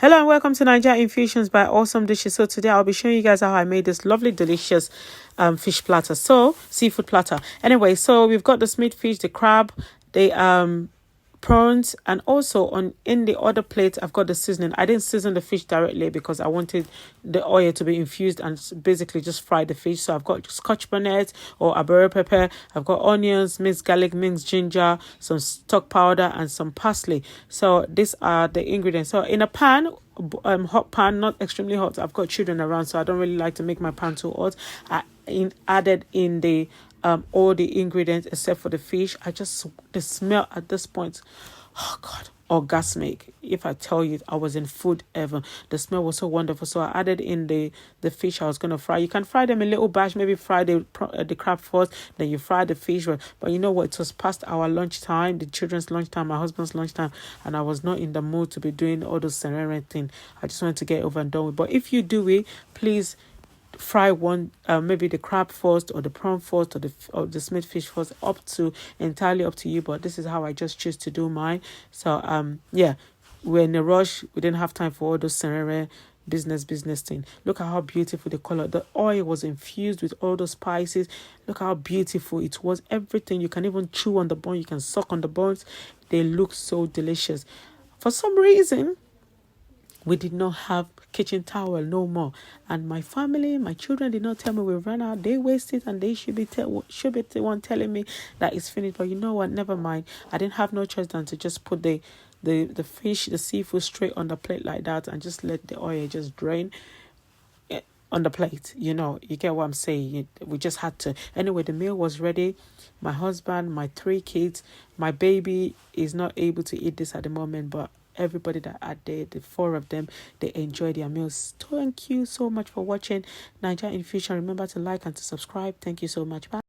Hello and welcome to Nigeria Infusions by Awesome Dishes. So today I'll be showing you guys how I made this lovely delicious fish platter, so seafood platter. Anyway, so we've got the smoked fish, the crab, the prawns, and also in the other plate I've got the seasoning. I didn't season the fish directly because I wanted the oil to be infused and basically just fry the fish. So I've got scotch bonnet or abero pepper, I've got onions, minced garlic, minced ginger, some stock powder and some parsley. So these are the ingredients. So in a pan, hot pan, not extremely hot. I've got children around, so I don't really like to make my pan too hot. Added in the all the ingredients except for the fish. The smell at this point, oh god, orgasmic. If I tell you, I was in food heaven. The smell was so wonderful. So I added in the fish I was gonna fry. You can fry them in little batch. Maybe fry the crab first, then you fry the fish. But you know what? It was past our lunchtime, the children's lunchtime, my husband's lunchtime, and I was not in the mood to be doing all those ceremony thing. I just wanted to get over and done with. But if you do it, please fry one, maybe the crab first or the prawn first or the smoked fish first, entirely up to you. But this is how I just choose to do mine. So yeah, we're in a rush. We didn't have time for all those ceremony business thing. Look at how beautiful the color, the oil was infused with all those spices. Look how beautiful it was. Everything, you can even chew on the bone, you can suck on the bones. They look so delicious. For some reason we did not have kitchen towel no more, and my family, my children did not tell me we ran out. They wasted, and they should be the one telling me that it's finished. But you know what, never mind. I didn't have no choice than to just put the fish, the seafood, straight on the plate like that, and just let the oil just drain on the plate. You know, you get what I'm saying. We just had to. Anyway, the meal was ready. My husband, my 3 kids, my baby is not able to eat this at the moment, but everybody that are there, the 4 of them, they enjoy their meals. Thank you so much for watching Nigeria Infusion. Remember to like and to subscribe. Thank you so much. Bye.